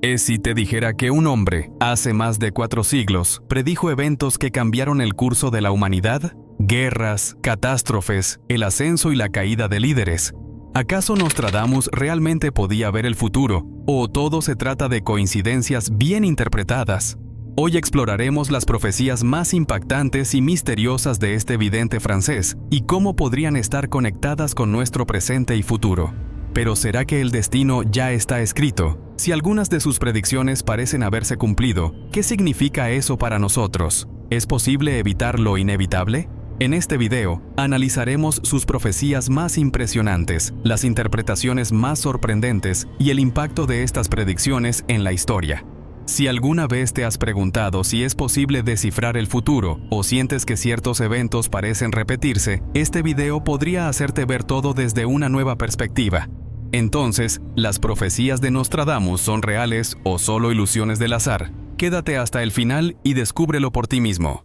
Si te dijera que un hombre, hace más de 4 siglos, predijo eventos que cambiaron el curso de la humanidad? Guerras, catástrofes, el ascenso y la caída de líderes. ¿Acaso Nostradamus realmente podía ver el futuro? ¿O todo se trata de coincidencias bien interpretadas? Hoy exploraremos las profecías más impactantes y misteriosas de este vidente francés y cómo podrían estar conectadas con nuestro presente y futuro. Pero ¿será que el destino ya está escrito? Si algunas de sus predicciones parecen haberse cumplido, ¿qué significa eso para nosotros? ¿Es posible evitar lo inevitable? En este video, analizaremos sus profecías más impresionantes, las interpretaciones más sorprendentes y el impacto de estas predicciones en la historia. Si alguna vez te has preguntado si es posible descifrar el futuro o sientes que ciertos eventos parecen repetirse, este video podría hacerte ver todo desde una nueva perspectiva. Entonces, ¿las profecías de Nostradamus son reales o solo ilusiones del azar? Quédate hasta el final y descúbrelo por ti mismo.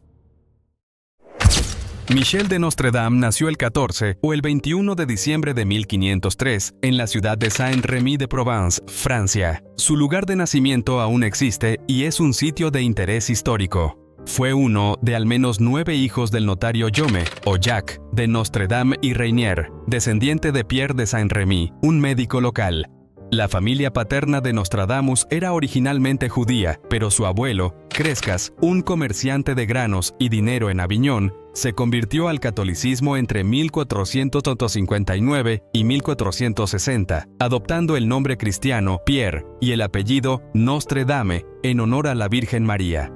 Michel de Nostredame nació el 14 o el 21 de diciembre de 1503 en la ciudad de Saint-Rémy-de-Provence, Francia. Su lugar de nacimiento aún existe y es un sitio de interés histórico. Fue uno de al menos 9 hijos del notario Jaume, o Jacques, de Nostredame y Reynier, descendiente de Pierre de Saint-Rémy, un médico local. La familia paterna de Nostradamus era originalmente judía, pero su abuelo, Crescas, un comerciante de granos y dinero en Aviñón, se convirtió al catolicismo entre 1459 y 1460, adoptando el nombre cristiano Pierre y el apellido Nostredame en honor a la Virgen María.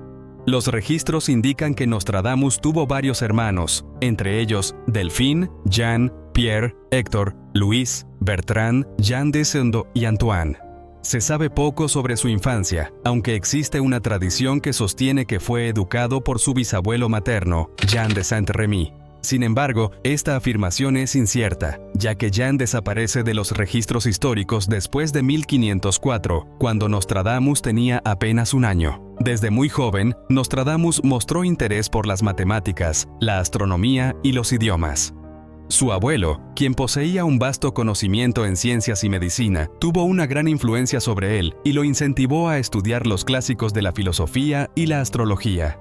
Los registros indican que Nostradamus tuvo varios hermanos, entre ellos Delphine, Jean, Pierre, Héctor, Luis, Bertrand, Jean de Sendo y Antoine. Se sabe poco sobre su infancia, aunque existe una tradición que sostiene que fue educado por su bisabuelo materno, Jean de Saint-Rémy. Sin embargo, esta afirmación es incierta, ya que Jean desaparece de los registros históricos después de 1504, cuando Nostradamus tenía apenas 1 año. Desde muy joven, Nostradamus mostró interés por las matemáticas, la astronomía y los idiomas. Su abuelo, quien poseía un vasto conocimiento en ciencias y medicina, tuvo una gran influencia sobre él y lo incentivó a estudiar los clásicos de la filosofía y la astrología.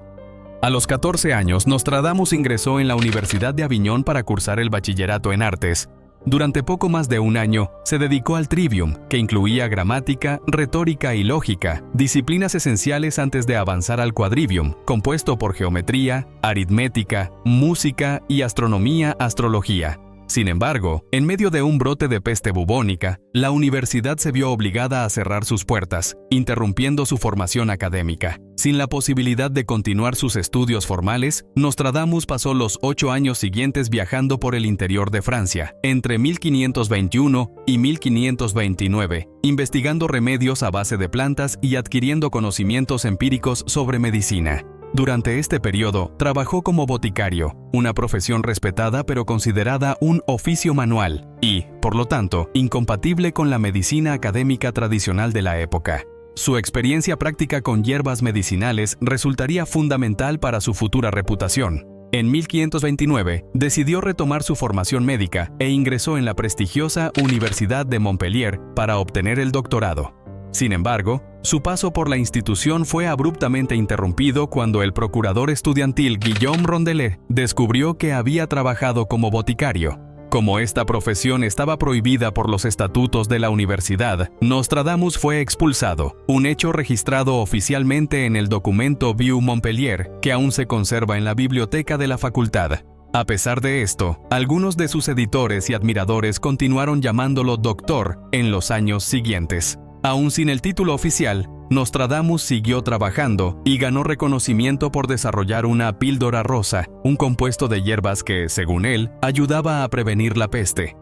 A los 14 años, Nostradamus ingresó en la Universidad de Aviñón para cursar el bachillerato en artes. Durante poco más de 1 año, se dedicó al trivium, que incluía gramática, retórica y lógica, disciplinas esenciales antes de avanzar al quadrivium, compuesto por geometría, aritmética, música y astronomía-astrología. Sin embargo, en medio de un brote de peste bubónica, la universidad se vio obligada a cerrar sus puertas, interrumpiendo su formación académica. Sin la posibilidad de continuar sus estudios formales, Nostradamus pasó los 8 años siguientes viajando por el interior de Francia, entre 1521 y 1529, investigando remedios a base de plantas y adquiriendo conocimientos empíricos sobre medicina. Durante este periodo, trabajó como boticario, una profesión respetada pero considerada un oficio manual y, por lo tanto, incompatible con la medicina académica tradicional de la época. Su experiencia práctica con hierbas medicinales resultaría fundamental para su futura reputación. En 1529, decidió retomar su formación médica e ingresó en la prestigiosa Universidad de Montpellier para obtener el doctorado. Sin embargo, su paso por la institución fue abruptamente interrumpido cuando el procurador estudiantil Guillaume Rondelet descubrió que había trabajado como boticario. Como esta profesión estaba prohibida por los estatutos de la universidad, Nostradamus fue expulsado, un hecho registrado oficialmente en el documento Vieux Montpellier, que aún se conserva en la biblioteca de la facultad. A pesar de esto, algunos de sus editores y admiradores continuaron llamándolo doctor en los años siguientes. Aún sin el título oficial, Nostradamus siguió trabajando y ganó reconocimiento por desarrollar una píldora rosa, un compuesto de hierbas que, según él, ayudaba a prevenir la peste.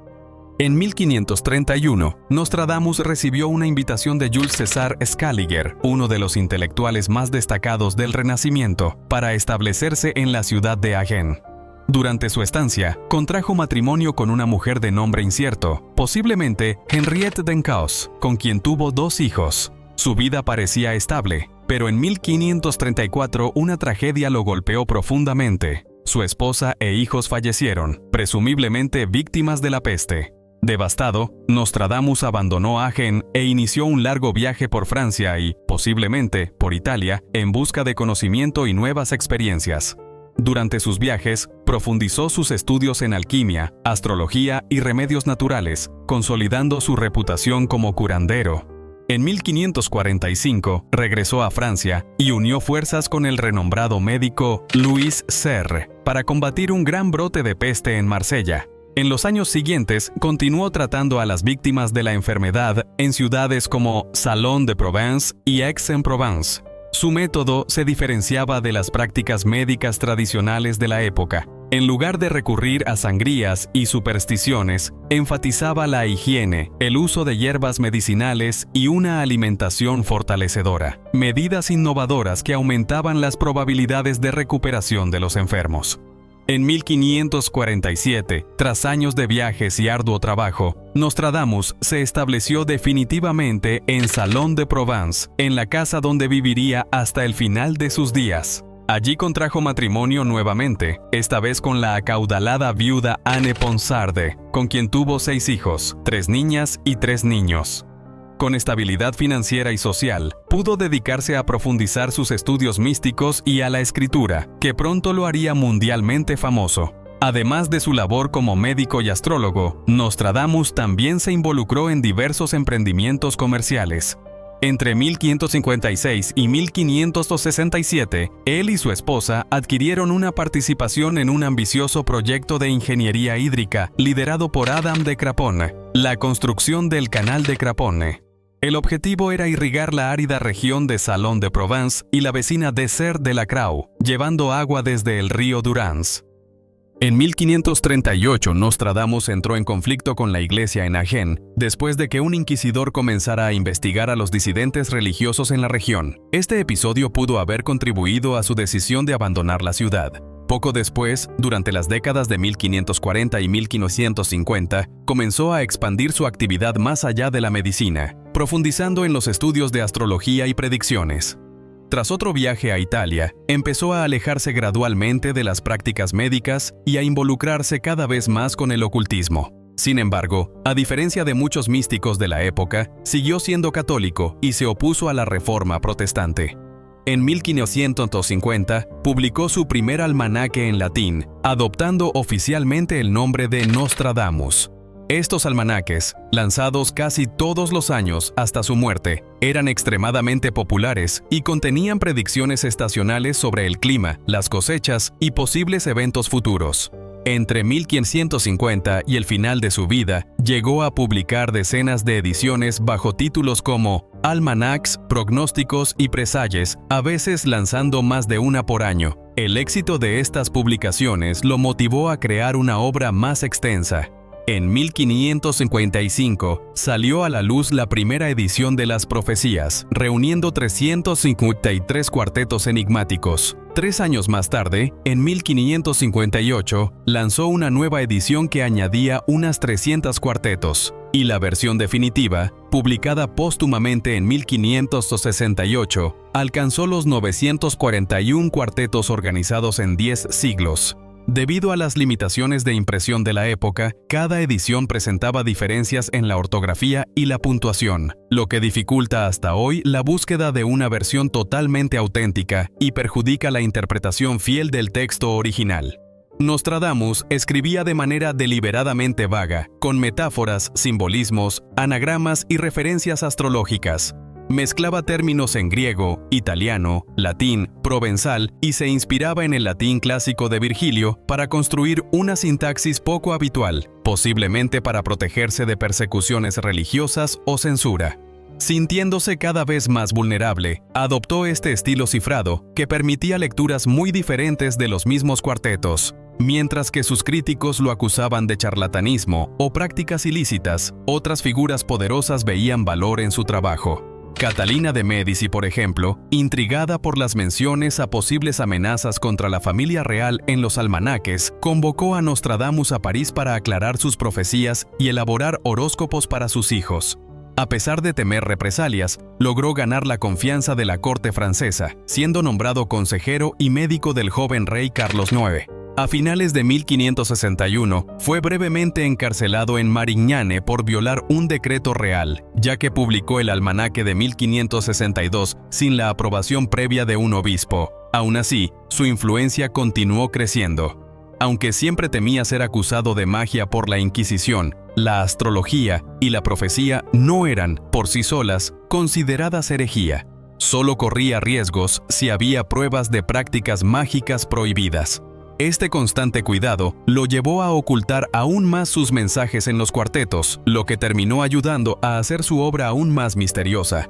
En 1531, Nostradamus recibió una invitación de Jules César Scaliger, uno de los intelectuales más destacados del Renacimiento, para establecerse en la ciudad de Agen. Durante su estancia, contrajo matrimonio con una mujer de nombre incierto, posiblemente Henriette d'Encausse, con quien tuvo 2 hijos. Su vida parecía estable, pero en 1534 una tragedia lo golpeó profundamente. Su esposa e hijos fallecieron, presumiblemente víctimas de la peste. Devastado, Nostradamus abandonó Agen e inició un largo viaje por Francia y, posiblemente, por Italia, en busca de conocimiento y nuevas experiencias. Durante sus viajes, profundizó sus estudios en alquimia, astrología y remedios naturales, consolidando su reputación como curandero. En 1545, regresó a Francia y unió fuerzas con el renombrado médico Louis Serre para combatir un gran brote de peste en Marsella. En los años siguientes, continuó tratando a las víctimas de la enfermedad en ciudades como Salon de Provence y Aix-en-Provence. Su método se diferenciaba de las prácticas médicas tradicionales de la época. En lugar de recurrir a sangrías y supersticiones, enfatizaba la higiene, el uso de hierbas medicinales y una alimentación fortalecedora, medidas innovadoras que aumentaban las probabilidades de recuperación de los enfermos. En 1547, tras años de viajes y arduo trabajo, Nostradamus se estableció definitivamente en Salon de Provence, en la casa donde viviría hasta el final de sus días. Allí contrajo matrimonio nuevamente, esta vez con la acaudalada viuda Anne Ponsarde, con quien tuvo 6 hijos, 3 niñas y 3 niños. Con estabilidad financiera y social, pudo dedicarse a profundizar sus estudios místicos y a la escritura, que pronto lo haría mundialmente famoso. Además de su labor como médico y astrólogo, Nostradamus también se involucró en diversos emprendimientos comerciales. Entre 1556 y 1567, él y su esposa adquirieron una participación en un ambicioso proyecto de ingeniería hídrica liderado por Adam de Crapone, la construcción del Canal de Crapone. El objetivo era irrigar la árida región de Salon de Provence y la vecina Dessert de la Crau, llevando agua desde el río Durance. En 1538, Nostradamus entró en conflicto con la iglesia en Agen, después de que un inquisidor comenzara a investigar a los disidentes religiosos en la región. Este episodio pudo haber contribuido a su decisión de abandonar la ciudad. Poco después, durante las décadas de 1540 y 1550, comenzó a expandir su actividad más allá de la medicina, profundizando en los estudios de astrología y predicciones. Tras otro viaje a Italia, empezó a alejarse gradualmente de las prácticas médicas y a involucrarse cada vez más con el ocultismo. Sin embargo, a diferencia de muchos místicos de la época, siguió siendo católico y se opuso a la Reforma protestante. En 1550, publicó su primer almanaque en latín, adoptando oficialmente el nombre de Nostradamus. Estos almanaques, lanzados casi todos los años hasta su muerte, eran extremadamente populares y contenían predicciones estacionales sobre el clima, las cosechas y posibles eventos futuros. Entre 1550 y el final de su vida, llegó a publicar decenas de ediciones bajo títulos como Almanacs, Prognósticos y Presages, a veces lanzando más de una por año. El éxito de estas publicaciones lo motivó a crear una obra más extensa. En 1555 salió a la luz la primera edición de las profecías, reuniendo 353 cuartetos enigmáticos. 3 años más tarde, en 1558, lanzó una nueva edición que añadía unas 300 cuartetos, y la versión definitiva, publicada póstumamente en 1568, alcanzó los 941 cuartetos organizados en 10 siglos. Debido a las limitaciones de impresión de la época, cada edición presentaba diferencias en la ortografía y la puntuación, lo que dificulta hasta hoy la búsqueda de una versión totalmente auténtica y perjudica la interpretación fiel del texto original. Nostradamus escribía de manera deliberadamente vaga, con metáforas, simbolismos, anagramas y referencias astrológicas. Mezclaba términos en griego, italiano, latín, provenzal y se inspiraba en el latín clásico de Virgilio para construir una sintaxis poco habitual, posiblemente para protegerse de persecuciones religiosas o censura. Sintiéndose cada vez más vulnerable, adoptó este estilo cifrado que permitía lecturas muy diferentes de los mismos cuartetos. Mientras que sus críticos lo acusaban de charlatanismo o prácticas ilícitas, otras figuras poderosas veían valor en su trabajo. Catalina de Médici, por ejemplo, intrigada por las menciones a posibles amenazas contra la familia real en los almanaques, convocó a Nostradamus a París para aclarar sus profecías y elaborar horóscopos para sus hijos. A pesar de temer represalias, logró ganar la confianza de la corte francesa, siendo nombrado consejero y médico del joven rey Carlos IX. A finales de 1561, fue brevemente encarcelado en Marignane por violar un decreto real, ya que publicó el almanaque de 1562 sin la aprobación previa de un obispo. Aún así, su influencia continuó creciendo. Aunque siempre temía ser acusado de magia por la Inquisición, la astrología y la profecía no eran, por sí solas, consideradas herejía. Solo corría riesgos si había pruebas de prácticas mágicas prohibidas. Este constante cuidado lo llevó a ocultar aún más sus mensajes en los cuartetos, lo que terminó ayudando a hacer su obra aún más misteriosa.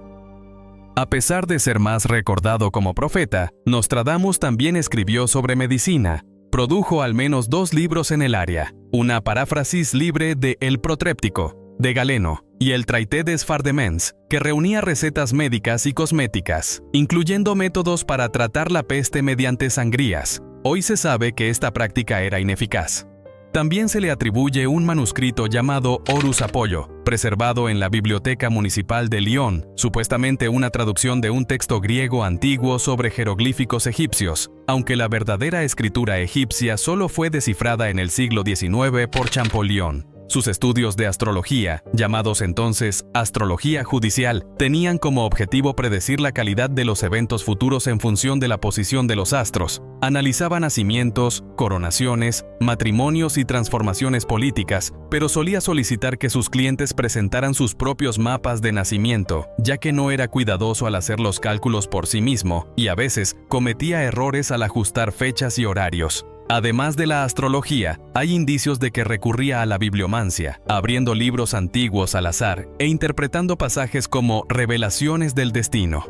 A pesar de ser más recordado como profeta, Nostradamus también escribió sobre medicina. Produjo al menos 2 libros en el área, una paráfrasis libre de El Protréptico, de Galeno, y el Traité des Fardements, que reunía recetas médicas y cosméticas, incluyendo métodos para tratar la peste mediante sangrías. Hoy se sabe que esta práctica era ineficaz. También se le atribuye un manuscrito llamado Horus Apollo, preservado en la Biblioteca Municipal de Lyon, supuestamente una traducción de un texto griego antiguo sobre jeroglíficos egipcios, aunque la verdadera escritura egipcia solo fue descifrada en el siglo XIX por Champollion. Sus estudios de astrología, llamados entonces astrología judicial, tenían como objetivo predecir la calidad de los eventos futuros en función de la posición de los astros. Analizaba nacimientos, coronaciones, matrimonios y transformaciones políticas, pero solía solicitar que sus clientes presentaran sus propios mapas de nacimiento, ya que no era cuidadoso al hacer los cálculos por sí mismo y a veces cometía errores al ajustar fechas y horarios. Además de la astrología, hay indicios de que recurría a la bibliomancia, abriendo libros antiguos al azar e interpretando pasajes como revelaciones del destino.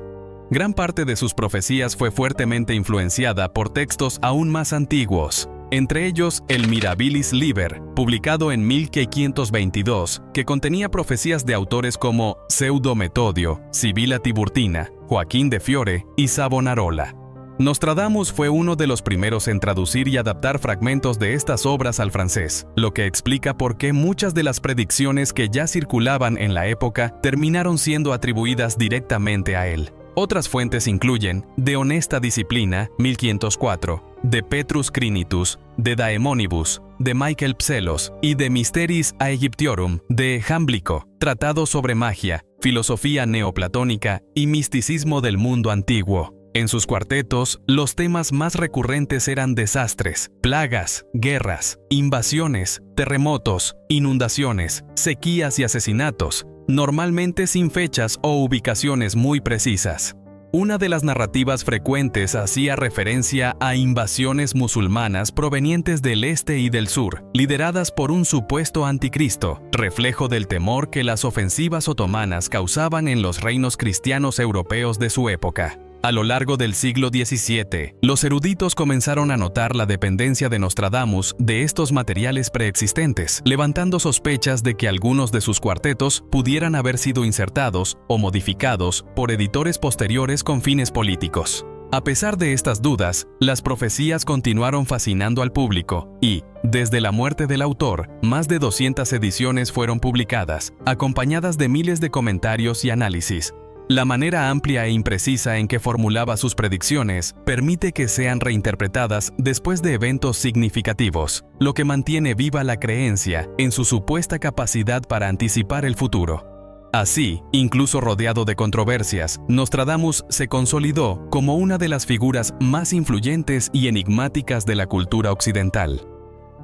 Gran parte de sus profecías fue fuertemente influenciada por textos aún más antiguos, entre ellos el Mirabilis Liber, publicado en 1522, que contenía profecías de autores como Pseudo-Metodio, Sibila Tiburtina, Joaquín de Fiore y Savonarola. Nostradamus fue uno de los primeros en traducir y adaptar fragmentos de estas obras al francés, lo que explica por qué muchas de las predicciones que ya circulaban en la época terminaron siendo atribuidas directamente a él. Otras fuentes incluyen De Honesta Disciplina, 1504, De Petrus Crinitus, De Daemonibus, de Michael Psellos y De Mysteris Aegyptiorum, de Jámblico, tratado sobre magia, filosofía neoplatónica y misticismo del mundo antiguo. En sus cuartetos, los temas más recurrentes eran desastres, plagas, guerras, invasiones, terremotos, inundaciones, sequías y asesinatos, normalmente sin fechas o ubicaciones muy precisas. Una de las narrativas frecuentes hacía referencia a invasiones musulmanas provenientes del este y del sur, lideradas por un supuesto anticristo, reflejo del temor que las ofensivas otomanas causaban en los reinos cristianos europeos de su época. A lo largo del siglo XVII, los eruditos comenzaron a notar la dependencia de Nostradamus de estos materiales preexistentes, levantando sospechas de que algunos de sus cuartetos pudieran haber sido insertados o modificados por editores posteriores con fines políticos. A pesar de estas dudas, las profecías continuaron fascinando al público y, desde la muerte del autor, más de 200 ediciones fueron publicadas, acompañadas de miles de comentarios y análisis. La manera amplia e imprecisa en que formulaba sus predicciones permite que sean reinterpretadas después de eventos significativos, lo que mantiene viva la creencia en su supuesta capacidad para anticipar el futuro. Así, incluso rodeado de controversias, Nostradamus se consolidó como una de las figuras más influyentes y enigmáticas de la cultura occidental.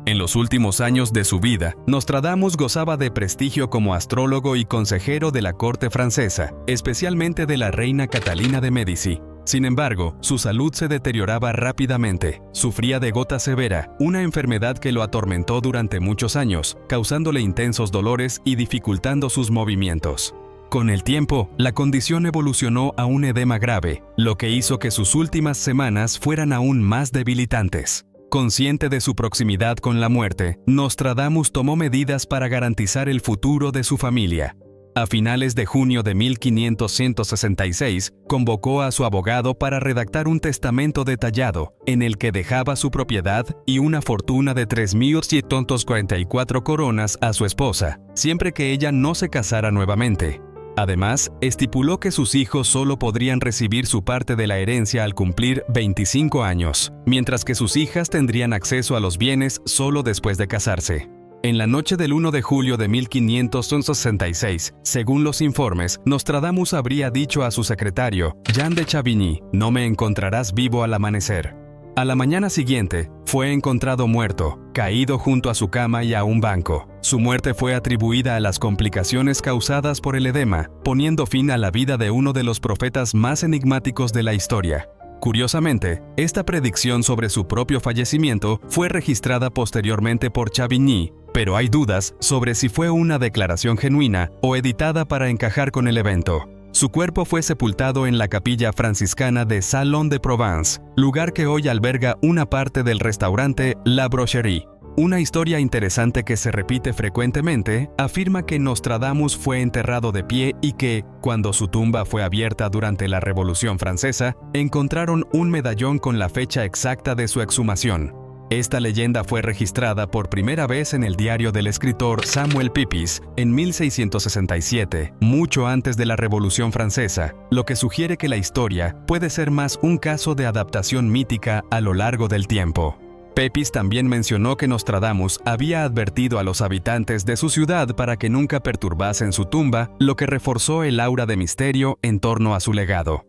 En los últimos años de su vida, Nostradamus gozaba de prestigio como astrólogo y consejero de la corte francesa, especialmente de la reina Catalina de Médici. Sin embargo, su salud se deterioraba rápidamente. Sufría de gota severa, una enfermedad que lo atormentó durante muchos años, causándole intensos dolores y dificultando sus movimientos. Con el tiempo, la condición evolucionó a un edema grave, lo que hizo que sus últimas semanas fueran aún más debilitantes. Consciente de su proximidad con la muerte, Nostradamus tomó medidas para garantizar el futuro de su familia. A finales de junio de 1566, convocó a su abogado para redactar un testamento detallado, en el que dejaba su propiedad y una fortuna de 3.744 coronas a su esposa, siempre que ella no se casara nuevamente. Además, estipuló que sus hijos solo podrían recibir su parte de la herencia al cumplir 25 años, mientras que sus hijas tendrían acceso a los bienes solo después de casarse. En la noche del 1 de julio de 1566, según los informes, Nostradamus habría dicho a su secretario, Jean de Chavigny, «No me encontrarás vivo al amanecer». A la mañana siguiente, fue encontrado muerto, caído junto a su cama y a un banco. Su muerte fue atribuida a las complicaciones causadas por el edema, poniendo fin a la vida de uno de los profetas más enigmáticos de la historia. Curiosamente, esta predicción sobre su propio fallecimiento fue registrada posteriormente por Chavigny, pero hay dudas sobre si fue una declaración genuina o editada para encajar con el evento. Su cuerpo fue sepultado en la capilla franciscana de Salon-de-Provence, lugar que hoy alberga una parte del restaurante La Brocherie. Una historia interesante que se repite frecuentemente afirma que Nostradamus fue enterrado de pie y que, cuando su tumba fue abierta durante la Revolución Francesa, encontraron un medallón con la fecha exacta de su exhumación. Esta leyenda fue registrada por primera vez en el diario del escritor Samuel Pepys en 1667, mucho antes de la Revolución Francesa, lo que sugiere que la historia puede ser más un caso de adaptación mítica a lo largo del tiempo. Pepys también mencionó que Nostradamus había advertido a los habitantes de su ciudad para que nunca perturbasen su tumba, lo que reforzó el aura de misterio en torno a su legado.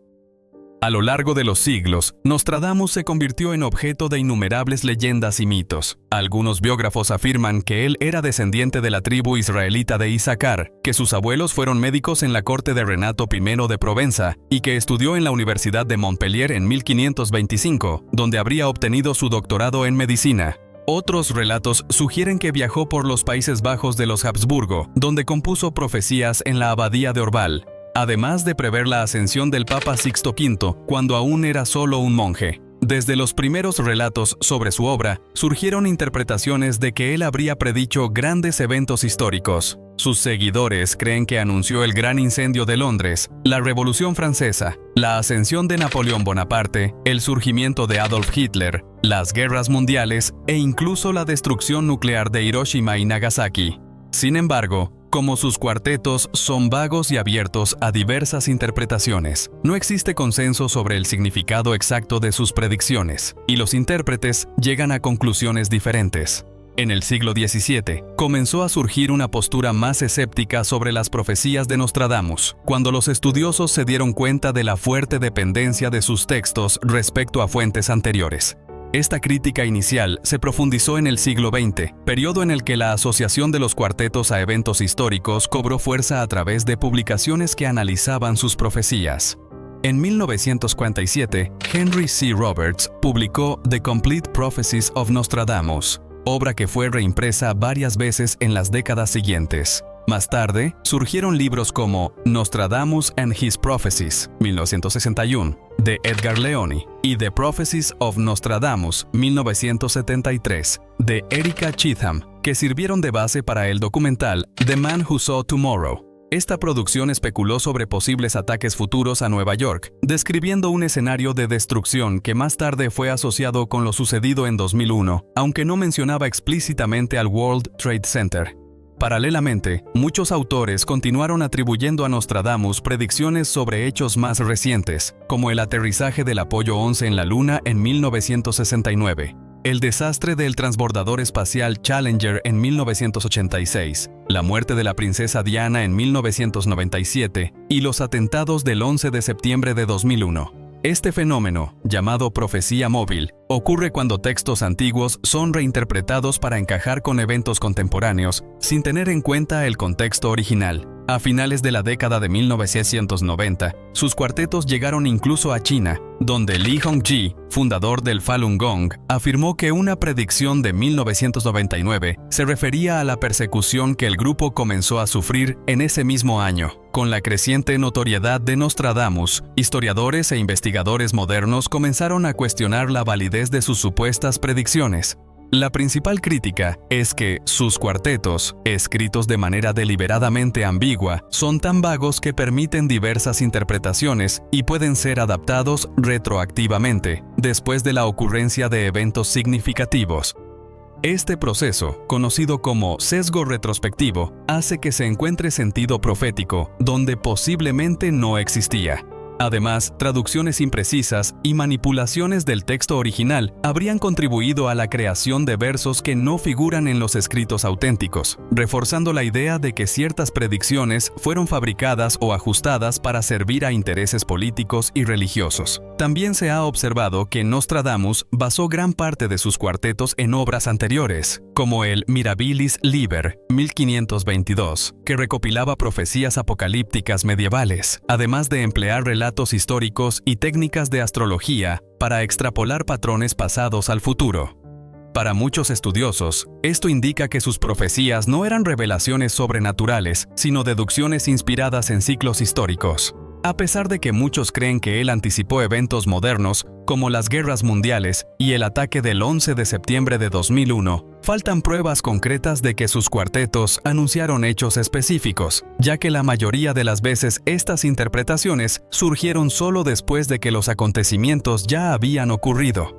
A lo largo de los siglos, Nostradamus se convirtió en objeto de innumerables leyendas y mitos. Algunos biógrafos afirman que él era descendiente de la tribu israelita de Isaacar, que sus abuelos fueron médicos en la corte de Renato I de Provenza y que estudió en la Universidad de Montpellier en 1525, donde habría obtenido su doctorado en medicina. Otros relatos sugieren que viajó por los Países Bajos de los Habsburgo, donde compuso profecías en la abadía de Orval, además de prever la ascensión del Papa Sixto V cuando aún era solo un monje. Desde los primeros relatos sobre su obra, surgieron interpretaciones de que él habría predicho grandes eventos históricos. Sus seguidores creen que anunció el Gran Incendio de Londres, la Revolución Francesa, la ascensión de Napoleón Bonaparte, el surgimiento de Adolf Hitler, las guerras mundiales e incluso la destrucción nuclear de Hiroshima y Nagasaki. Sin embargo, como sus cuartetos son vagos y abiertos a diversas interpretaciones, no existe consenso sobre el significado exacto de sus predicciones, y los intérpretes llegan a conclusiones diferentes. En el siglo XVII, comenzó a surgir una postura más escéptica sobre las profecías de Nostradamus, cuando los estudiosos se dieron cuenta de la fuerte dependencia de sus textos respecto a fuentes anteriores. Esta crítica inicial se profundizó en el siglo XX, periodo en el que la asociación de los cuartetos a eventos históricos cobró fuerza a través de publicaciones que analizaban sus profecías. En 1947, Henry C. Roberts publicó The Complete Prophecies of Nostradamus, obra que fue reimpresa varias veces en las décadas siguientes. Más tarde, surgieron libros como Nostradamus and His Prophecies, 1961, de Edgar Leoni, y The Prophecies of Nostradamus, 1973, de Erika Cheatham, que sirvieron de base para el documental The Man Who Saw Tomorrow. Esta producción especuló sobre posibles ataques futuros a Nueva York, describiendo un escenario de destrucción que más tarde fue asociado con lo sucedido en 2001, aunque no mencionaba explícitamente al World Trade Center. Paralelamente, muchos autores continuaron atribuyendo a Nostradamus predicciones sobre hechos más recientes, como el aterrizaje del Apollo 11 en la Luna en 1969, el desastre del transbordador espacial Challenger en 1986, la muerte de la princesa Diana en 1997 y los atentados del 11 de septiembre de 2001. Este fenómeno, llamado profecía móvil, ocurre cuando textos antiguos son reinterpretados para encajar con eventos contemporáneos sin tener en cuenta el contexto original. A finales de la década de 1990, sus cuartetos llegaron incluso a China, donde Li Hongji, fundador del Falun Gong, afirmó que una predicción de 1999 se refería a la persecución que el grupo comenzó a sufrir en ese mismo año. Con la creciente notoriedad de Nostradamus, historiadores e investigadores modernos comenzaron a cuestionar la validez de sus supuestas predicciones. La principal crítica es que sus cuartetos, escritos de manera deliberadamente ambigua, son tan vagos que permiten diversas interpretaciones y pueden ser adaptados retroactivamente, después de la ocurrencia de eventos significativos. Este proceso, conocido como sesgo retrospectivo, hace que se encuentre sentido profético donde posiblemente no existía. Además, traducciones imprecisas y manipulaciones del texto original habrían contribuido a la creación de versos que no figuran en los escritos auténticos, reforzando la idea de que ciertas predicciones fueron fabricadas o ajustadas para servir a intereses políticos y religiosos. También se ha observado que Nostradamus basó gran parte de sus cuartetos en obras anteriores, como el Mirabilis Liber, 1522, que recopilaba profecías apocalípticas medievales, además de emplear relatos históricos y técnicas de astrología para extrapolar patrones pasados al futuro. Para muchos estudiosos, esto indica que sus profecías no eran revelaciones sobrenaturales, sino deducciones inspiradas en ciclos históricos. A pesar de que muchos creen que él anticipó eventos modernos, como las guerras mundiales y el ataque del 11 de septiembre de 2001, faltan pruebas concretas de que sus cuartetos anunciaron hechos específicos, ya que la mayoría de las veces estas interpretaciones surgieron solo después de que los acontecimientos ya habían ocurrido.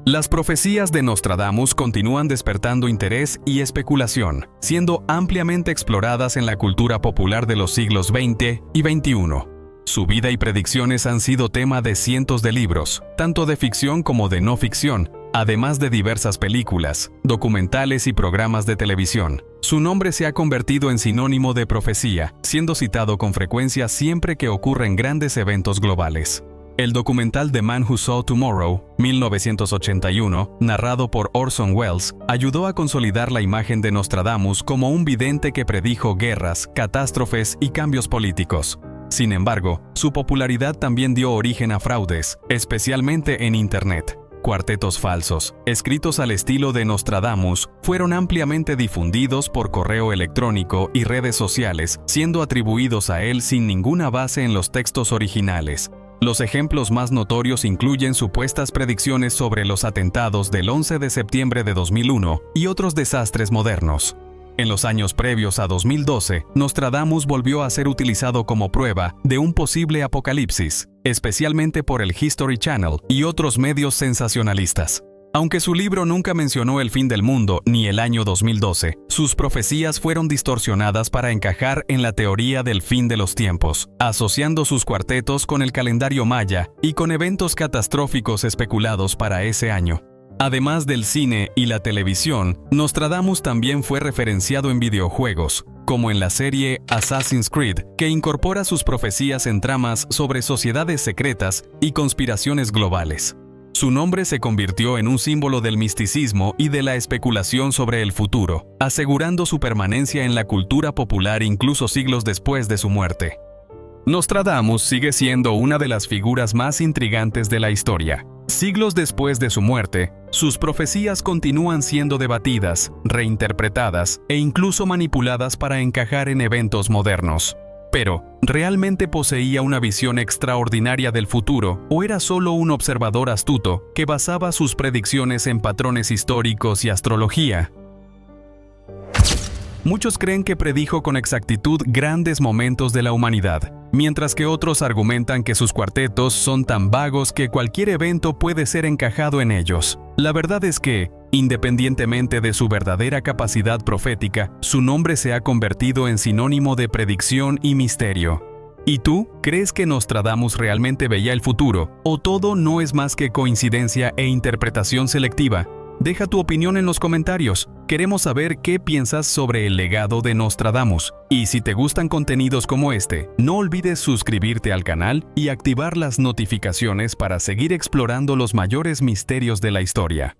Las profecías de Nostradamus continúan despertando interés y especulación, siendo ampliamente exploradas en la cultura popular de los siglos XX y XXI. Su vida y predicciones han sido tema de cientos de libros, tanto de ficción como de no ficción, además de diversas películas, documentales y programas de televisión. Su nombre se ha convertido en sinónimo de profecía, siendo citado con frecuencia siempre que ocurren grandes eventos globales. El documental The Man Who Saw Tomorrow, 1981, narrado por Orson Welles, ayudó a consolidar la imagen de Nostradamus como un vidente que predijo guerras, catástrofes y cambios políticos. Sin embargo, su popularidad también dio origen a fraudes, especialmente en Internet. Cuartetos falsos, escritos al estilo de Nostradamus, fueron ampliamente difundidos por correo electrónico y redes sociales, siendo atribuidos a él sin ninguna base en los textos originales. Los ejemplos más notorios incluyen supuestas predicciones sobre los atentados del 11 de septiembre de 2001 y otros desastres modernos. En los años previos a 2012, Nostradamus volvió a ser utilizado como prueba de un posible apocalipsis, especialmente por el History Channel y otros medios sensacionalistas. Aunque su libro nunca mencionó el fin del mundo ni el año 2012, sus profecías fueron distorsionadas para encajar en la teoría del fin de los tiempos, asociando sus cuartetos con el calendario maya y con eventos catastróficos especulados para ese año. Además del cine y la televisión, Nostradamus también fue referenciado en videojuegos, como en la serie Assassin's Creed, que incorpora sus profecías en tramas sobre sociedades secretas y conspiraciones globales. Su nombre se convirtió en un símbolo del misticismo y de la especulación sobre el futuro, asegurando su permanencia en la cultura popular incluso siglos después de su muerte. Nostradamus sigue siendo una de las figuras más intrigantes de la historia. Siglos después de su muerte, sus profecías continúan siendo debatidas, reinterpretadas e incluso manipuladas para encajar en eventos modernos. Pero, ¿realmente poseía una visión extraordinaria del futuro o era solo un observador astuto que basaba sus predicciones en patrones históricos y astrología? Muchos creen que predijo con exactitud grandes momentos de la humanidad, mientras que otros argumentan que sus cuartetos son tan vagos que cualquier evento puede ser encajado en ellos. La verdad es que, independientemente de su verdadera capacidad profética, su nombre se ha convertido en sinónimo de predicción y misterio. ¿Y tú? ¿Crees que Nostradamus realmente veía el futuro, o todo no es más que coincidencia e interpretación selectiva? Deja tu opinión en los comentarios. Queremos saber qué piensas sobre el legado de Nostradamus. Y si te gustan contenidos como este, no olvides suscribirte al canal y activar las notificaciones para seguir explorando los mayores misterios de la historia.